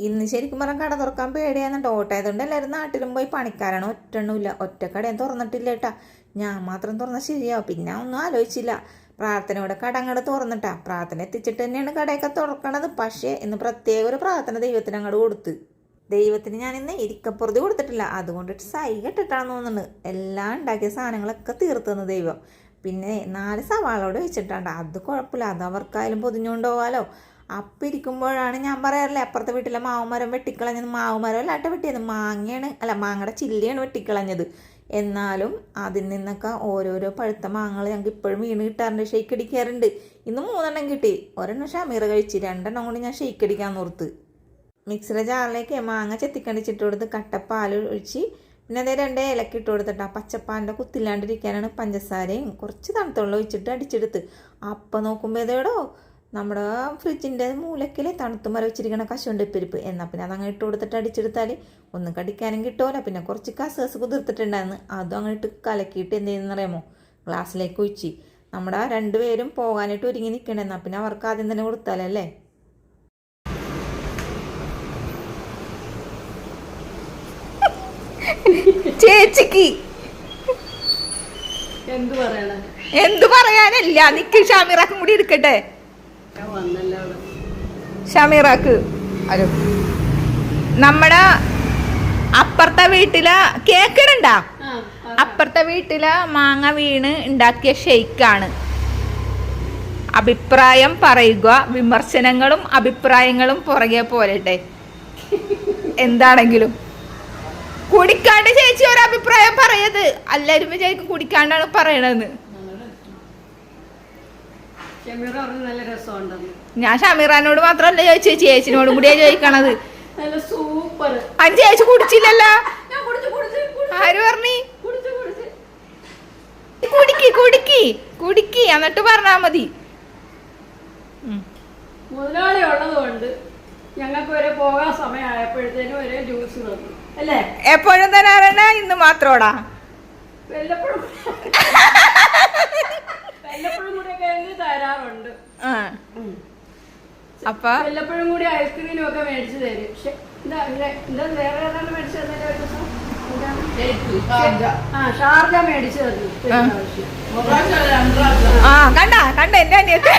ഇന്ന് ശരിക്കും പറഞ്ഞാൽ കട തുറക്കാൻ പേടിയാന്നുണ്ട്. ഓട്ടായതുകൊണ്ട് എല്ലാവരും നാട്ടിലും പോയി പണിക്കാരാണ്. ഒറ്റണ്ണമില്ല, ഒറ്റ കടയും തുറന്നിട്ടില്ല കേട്ടാ. ഞാൻ മാത്രം തുറന്നാൽ ശരിയാവും. പിന്നെ ഒന്നും ആലോചിച്ചില്ല. പ്രാർത്ഥനയോടെ കട അങ്ങോട്ട് തുറന്നിട്ടാ. പ്രാർത്ഥന എത്തിച്ചിട്ട് തന്നെയാണ് കടയൊക്കെ തുറക്കണത്. പക്ഷേ ഇന്ന് പ്രത്യേക ഒരു പ്രാർത്ഥന ദൈവത്തിന് അങ്ങോട്ട് കൊടുത്ത്. ദൈവത്തിന് ഞാൻ ഇന്ന് ഇരിക്കപ്പുറത്ത് കൊടുത്തിട്ടില്ല. അതുകൊണ്ടിട്ട് സൈ കെട്ടിട്ടാന്ന് തോന്നുന്നുണ്ട്. എല്ലാം ഉണ്ടാക്കിയ സാധനങ്ങളൊക്കെ തീർത്തുന്നു ദൈവം. പിന്നെ 4 സവാളോട് വെച്ചിട്ടുണ്ട്. അത് കുഴപ്പമില്ല, അത് അവർക്കായാലും പൊതിഞ്ഞുകൊണ്ട് പോകാലോ. അപ്പം ഇരിക്കുമ്പോഴാണ് ഞാൻ പറയാറില്ലേ, അപ്പുറത്തെ വീട്ടിലെ മാവുമരം വെട്ടിക്കളഞ്ഞത്. മാവുമരം അല്ലാട്ട് വെട്ടിയത് മാങ്ങയാണ്, അല്ല മാങ്ങയുടെ ചില്ലിയാണ് വെട്ടിക്കളഞ്ഞത്. എന്നാലും അതിൽ നിന്നൊക്കെ ഓരോരോ പഴുത്ത മാങ്ങകൾ ഞങ്ങൾക്ക് ഇപ്പോഴും വീണ് കിട്ടാറുണ്ട്. ഷെയ്ക്ക് അടിക്കാറുണ്ട്. ഇന്ന് 3 കിട്ടി. ഒരെണ്ണം ഷമീറ കഴിച്ച്, 2 കൊണ്ട് ഞാൻ ഷെയ്ക്ക് അടിക്കാൻ ഓർത്ത്. മിക്സിയുടെ ജാറിലേക്ക് മാങ്ങ ചെത്തിക്കണ്ടിച്ചിട്ട് കൊടുത്ത് കട്ടപ്പാൽ ഒഴിച്ച് പിന്നെ അതേ 2 ഏലക്ക ഇട്ട് കൊടുത്തിട്ട് ആ പച്ചപ്പാലിൻ്റെ കുത്തില്ലാണ്ടിരിക്കാനാണ് പഞ്ചസാരയും കുറച്ച് തണുത്തുള്ള ഒഴിച്ചിട്ട് അടിച്ചെടുത്ത്. അപ്പം നോക്കുമ്പോൾ ഇതേടോ നമ്മുടെ ഫ്രിഡ്ജിൻ്റെ മൂലക്കിൽ തണുത്ത് മര വെച്ചിരിക്കണ കശുവണ്ടിപ്പരിപ്പ്. എന്നാൽ പിന്നെ അതങ്ങനെ ഇട്ട് കൊടുത്തിട്ട് അടിച്ചെടുത്താൽ ഒന്നും കടിക്കാനും കിട്ടുമല്ലോ. പിന്നെ കുറച്ച് കസകസ് കുതിർത്തിട്ടുണ്ടായിരുന്നു. അതും അങ്ങോട്ട് കലക്കിയിട്ട് എന്ത് ചെയ്യുന്നറിയാമോ, ഗ്ലാസ്സിലേക്ക് ഒഴിച്ച്. നമ്മുടെ 2 പേരും പോകാനായിട്ട് ഒരുങ്ങി നിൽക്കണേ. എന്നാൽ പിന്നെ അവർക്ക് ആദ്യം തന്നെ കൊടുത്താലല്ലേ. ചേച്ചിക്ക് എന്തു പറയാനല്ല, നിക്ക് ഷമീറാക്കും കൂടി എടുക്കട്ടെ. ഷമീറാക്ക് അല്ലോ, നമ്മുടെ അപ്പുറത്തെ വീട്ടിലെ കേക്കിടണ്ടാ, അപ്പുറത്തെ വീട്ടിലെ മാങ്ങ വീണ് ഉണ്ടാക്കിയ ഷെയ്ക്കാണ്. അഭിപ്രായം പറയുക, വിമർശനങ്ങളും അഭിപ്രായങ്ങളും പുറകെ പോരട്ടെ. എന്താണെങ്കിലും കുടിക്കാണ്ട് ചേച്ചി ഒരു അഭിപ്രായം പറയത്. എല്ലാവരും വിചാരിക്കും കുടിക്കാണ്ടാണ് പറയണതെന്ന്. ഞാൻ ഷമീറാനോട് മാത്രമല്ല ചോദിച്ചു, ചേച്ചിനോടും കൂടിയാ ചോദിക്കണത്. അത് ചേച്ചി കുടിച്ചില്ലല്ലോ. ആര് പറഞ്ഞി? കുടിക്കി കുടിക്കി കുടിക്കി എന്നിട്ട് പറഞ്ഞാ മതി. മുതലാളി ഉള്ളതുകൊണ്ട് ഞങ്ങൾക്ക് വരെ പോകാൻ സമയമായപ്പോഴത്തേനും ഒരേ ജ്യൂസ് തന്നു അല്ലേ? എപ്പോഴും തരാറണ, ഇന്ന് മാത്രോടാ? വല്ലപ്പോഴും കൂടെ കഴിഞ്ഞ് തരാറുണ്ട്. അപ്പൊ വല്ലപ്പോഴും കൂടി ഐസ്ക്രീമും ഒക്കെ മേടിച്ചു തരും. പക്ഷെ എന്താ വേറെ ഏതാണ്ട് മേടിച്ചു തന്നെ ഒരു ദിവസം ഷാർജ മേടിച്ചു തന്നു. കണ്ട എന്റെ അനിയത്തി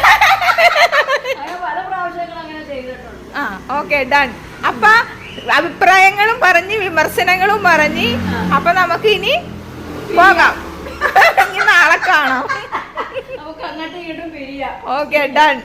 പല പ്രാവശ്യങ്ങളും അങ്ങനെ ചെയ്തിട്ടുണ്ട്. Okay done. അപ്പൊ അഭിപ്രായങ്ങളും പറഞ്ഞ് വിമർശനങ്ങളും പറഞ്ഞ് അപ്പൊ നമുക്ക് ഇനി പോകാം. ഇനി നാളെ കാണാം. നമുക്ക് അങ്ങോട്ടും ഇങ്ങോട്ടും പിരിയാം. Okay done.